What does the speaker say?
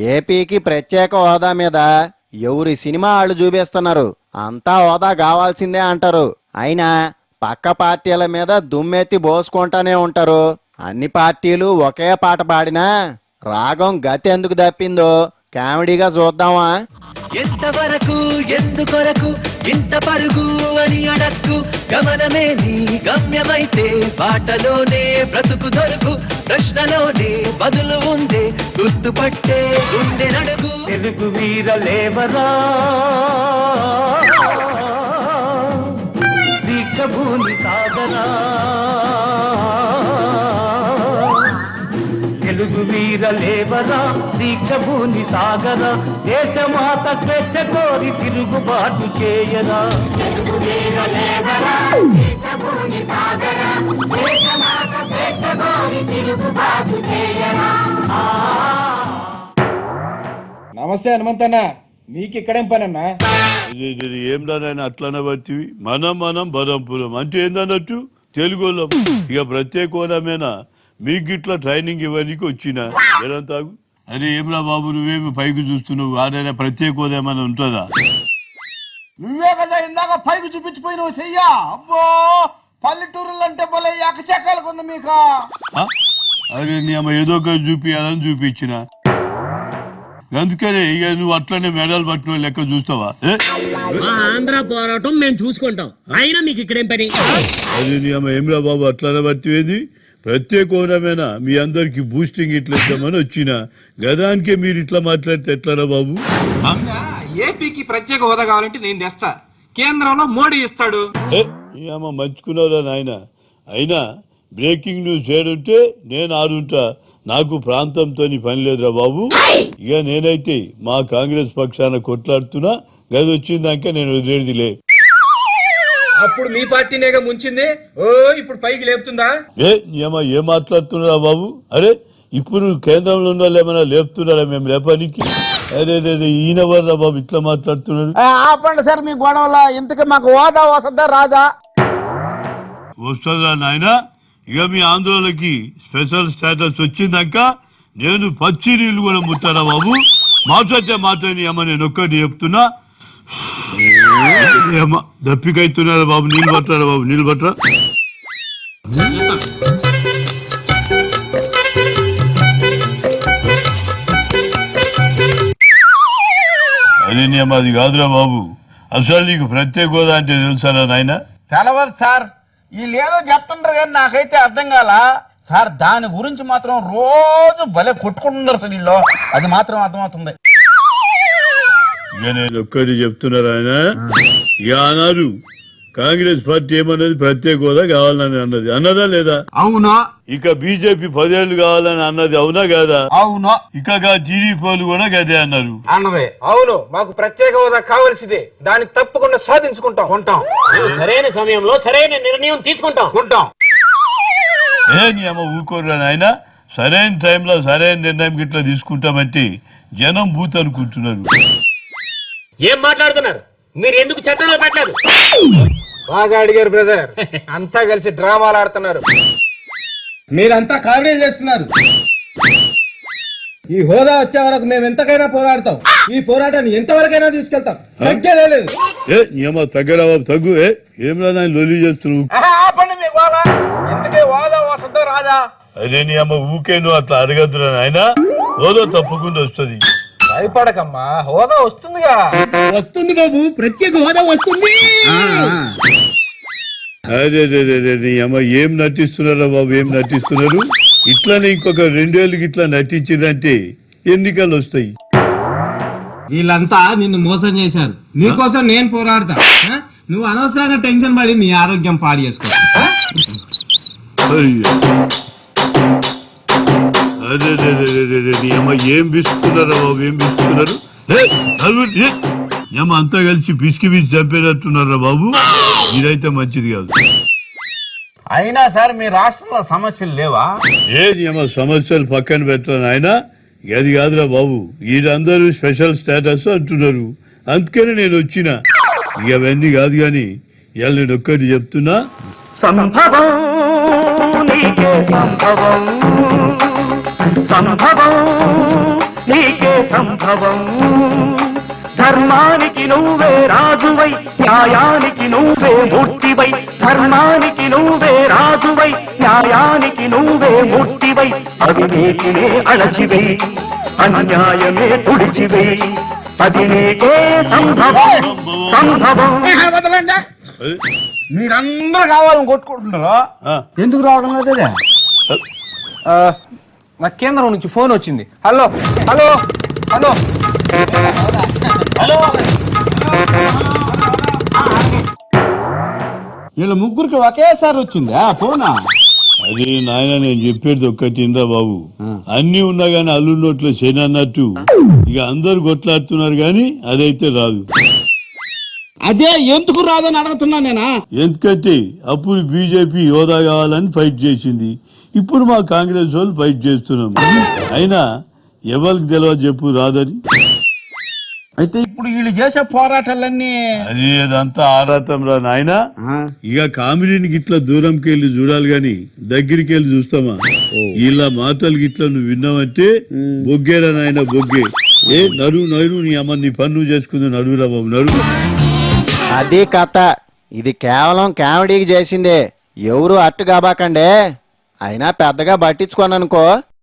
ఏపీకి ప్రత్యేక హోదా మీద ఎవరి సినిమా వాళ్ళు చూపిస్తున్నారు. అంతా హోదా కావాల్సిందే అంటారు. అయినా పక్క పార్టీల మీద దుమ్మెత్తి బోసుకుంటానే ఉంటారు. అన్ని పార్టీలు ఒకే పాట పాడినా రాగం గతి ఎందుకు తప్పిందో కామెడీగా చూద్దామా? ఎంతవరకు ఎందుకొరకు ఇంత పరుగు అని అడక్కు, గమనమే నీ గమ్యమైతే బాటలోనే బ్రతుకు దొరుకు, ప్రశ్నలోనే బదులు ఉందే గుర్తుపట్టే గుండె నడుగు. తెలుగు వీర లేవరా దీక్షభూమి సాగరా, తెలుగు వీర లేవరా దీక్షభూమి సాగరా, దేశమాత స్వేచ్ఛ కోరి తిరుగుబాటు చేయరా. తెలుగు వీర లేవరా దీక్షభూమి సాగరా, దేశమాత స్వేచ్ఛ కోరి తిరుగుబాటు చేయరా. నమస్తే హనుమంతన్న, నీకు ఇక్కడేం పనన్నా? ఏం రానైనా అట్లనే పడుతుంది. మనం బరంపురం అంటే ఏందన్నట్టు తెలుగు ఇక ప్రత్యేక హోదామేనా మీకు ఇట్లా ట్రైనింగ్ ఇవ్వడానికి వచ్చినా తాగు. అరే ఏమ్రా బాబు, నువ్వేమి పైకి చూస్తున్నావు? ఆడైనా ప్రత్యేక హోదా ఏమైనా ఉంటుందా? నువ్వే కదా ఇందాక పైకి చూపించిపోయినావు చెయ్యా. అబ్బో, పల్లెటూరులు అంటే భలే ఎకశకాలకు ఉంది మీకు. అరే నీ అమ్మ ఏదో ఒకటి చూపించాలని చూపించిన, అందుకనే ఇక నువ్వు అట్లనే మెడల్ పట్టిన లెక్క చూస్తావా? ఆంధ్ర పోరాటం మేము చూసుకుంటాం, అయినా మీకు ఇక్కడేం పని? అది నీ అమ్మ ఏమ్రా బాబు అట్లనే పట్టివేది. ప్రత్యేక హోదామేనా మీ అందరికి బూస్టింగ్ ఇట్లా ఇద్దామని వచ్చిన గదానికే మీరు ఇట్లా మాట్లాడితే ఎట్లారా బాబు? ఏపీకి ప్రత్యేక హోదా కావాలంటే నేను తెస్తా, కేంద్రంలో మోడీ ఇస్తాడు. ఏమో మంచుకున్నారా నాయన. అయినా బ్రేకింగ్ న్యూస్ ఏడుంటే నేను ఆడుంటా, నాకు ప్రాంతంతో పని లేదురా బాబు. ఇక నేనైతే మా కాంగ్రెస్ పక్షాన కొట్లాడుతున్నా, గది వచ్చిందాక నేను వదిలేదిలే. అప్పుడు మీ పార్టీనేగా ముంచింది, ఓ ఇప్పుడు పైకి లేపుతుందా? ఏం మాట్లాడుతున్నారా బాబు? అరే ఇప్పుడు కేంద్రంలో ఉన్న వాళ్ళు ఏమైనా లేపుతున్నారా మేము లేపానికి? అరే ఈయన వర్రా బాబు ఇట్లా మాట్లాడుతున్నారు. ఆపండి సార్ మీ గొడవల, ఇంతకీ మాకు హోదా వస్తుందా రాదా? వస్తుందా నాయన? ఇక మీ ఆంధ్రోళకి స్పెషల్ స్టేటస్ వచ్చిందాక నేను పచ్చి నీళ్ళు కూడా ముట్టారా బాబు? మాట్లాడితే మాట్లాడి అమ్మ నేను ఒక్కటి చెప్తున్నా. దప్పికైతున్నారా బాబు? నీళ్ళు పట్టరా బాబు, నీళ్ళు పట్టరా. అదే నీ అమ్మ అది కాదురా బాబు. అసలు నీకు ప్రత్యేక హోదా అంటే తెలుసారా నాయన? తెలవదు సార్, వీళ్ళు ఏదో చెప్తుంటారు కానీ నాకైతే అర్థం కాల సార్. దాని గురించి మాత్రం రోజు భలే కొట్టుకుంటున్నారు సార్ వీళ్ళు, అది మాత్రం అర్థమవుతుంది. ఇక నేను ఒక్కటి చెప్తున్నారు ఆయన. ఇక అన్నారు కాంగ్రెస్ పార్టీ ఏమన్నది ప్రత్యేక హోదా కావాలని అన్నది, అన్నదా లేదా? అవునా. ఇక బీజేపీ 10 ఏళ్ళు కావాలని అన్నది, అవునా కాదా? అవును. ఇక టీడీపీ వాళ్ళు కూడా గదే అన్నారు. అన్నదే అవును, మాకు ప్రత్యేక హోదా కావాల్సిందే, దాన్ని తప్పకుండా సాధించుకుంటాం. ఉంటాం, సరైన సమయంలో సరైన నిర్ణయం తీసుకుంటాం. ఉంటాం. నీ అమ్మ ఊరుకోరా నాయన. సరైన టైంలో సరైన నిర్ణయం గిట్లా తీసుకుంటామంటే జనం బూత్ అనుకుంటున్నారు. ఏం మాట్లాడుతున్నారు మీరు? ఎందుకు చట్టంలో పెట్టలేదు? బాగా అడిగారు బ్రదర్, అంతా కలిసి డ్రామాలు ఆడుతున్నారు. మీరంతా కామెడీ చేస్తున్నారు. ఈ హోదా వచ్చే వరకు మేము ఎంతకైనా పోరాడతాం, ఈ పోరాటాన్ని ఎంతవరకైనా తీసుకెళ్తాం, తగ్గేదే లేదు. తగ్గరా బాబు, తగ్గు. ఏమరా నాయన లొల్లి చేస్తున్నావు? హోదా వస్తుందో రాదా? అదే నీ అమ్మ ఊకే నువ్వు అట్లా అడగద్దురా నాయన. హోదా తప్పకుండా వస్తుంది. భయపడకమ్మా, హోదా వస్తుందిగా. వస్తుంది బాబు, ప్రత్యేక హోదా వస్తుంది. అదే నీ అమ్మ ఏం నటిస్తున్నారా బాబు, ఏం నటిస్తున్నారు? ఇట్లానే ఇంకొక 2 ఏళ్ళకి ఇట్లా నటించిందంటే ఎన్నికలు వస్తాయి. వీళ్ళంతా నిన్ను మోసం చేశారు, నీకోసం నేను పోరాడతా. నువ్వు అనవసరంగా టెన్షన్ పడి నీ ఆరోగ్యం పాడు చేసుకో. అదే నీ అమ్మ ఏం బిస్తున్నారా బాబు, ఏం బిస్తున్నారు? ఏమో అంతా కలిసి పిసికి చంపేటట్టున్నారా బాబు? ఇదైతే మంచిది కాదు. అయినా సార్ మీ రాష్ట్రంలో సమస్యలు లేవా? ఏమో సమస్యలు పక్కన పెట్టాను ఆయన. అది కాదురా బాబు, వీళ్ళందరూ స్పెషల్ స్టేటస్ అంటున్నారు, అందుకని నేను వచ్చిన. ఇక అవన్నీ కాదు కానీ ఇవాళ నేను ఒక్కటి చెప్తున్నా. సంభవం నీకే సంభవం, సంభవం నీకే సంభవం. ధర్మానికి నువ్వే రాజువై, న్యాయానికి నువ్వే మూర్తివై. ధర్మానికి నువ్వే రాజువై, న్యాయానికి నువ్వే మూర్తివై. అవినీతినే అణచివై, అన్యాయమే తుడిచివై. అది నీకే సంభవం, సంభవం. వదలండి, ఏ? మీరందరూ కావాలని కొట్టుకుంటున్నారు. ఆ, ఎందుకు రావడం లేదు? నా కేంద్రం నుంచి ఫోన్ వచ్చింది. హలో హలో హలో వీళ్ళ ముగ్గురికి ఒకేసారి వచ్చిందా ఫోనా? అదే నాయన నేను చెప్పేది ఒక్కటిందా బాబు, అన్ని ఉన్నా గానీ అల్లు నోట్లో శని అన్నట్టు ఇక అందరు కొట్లాడుతున్నారు గాని అదైతే రాదు. అదే ఎందుకు రాదని అడుగుతున్నా నేనా. ఎందుకంటే అప్పుడు బీజేపీ హోదా కావాలని ఫైట్ చేసింది, ఇప్పుడు మా కాంగ్రెస్ వాళ్ళు ఫైట్ చేస్తున్నాం. అయినా ఎవరికి తెలియదు చెప్పు రాదని. అయితే ఇప్పుడు వీళ్ళు చేసే పోరాటాలన్నీ అది అదంతా ఆరాటం రా నాయన. ఇక కామెడీని గిట్లా దూరంకి వెళ్ళి చూడాలి గాని దగ్గరికి వెళ్ళి చూస్తామా? ఇలా మాటలు గిట్లా నువ్వు విన్నావంటే బొగ్గేరా నాయన బొగ్గే. ఏ నడు నడు నీ అమ్మ నీ పన్ను చేసుకుంది, నడువురా బాబు నడు. అది కథ. ఇది కేవలం కామెడీకి చేసిందే, ఎవరు అట్టు కాబాకండే. అయినా పెద్దగా పట్టించుకోననుకో.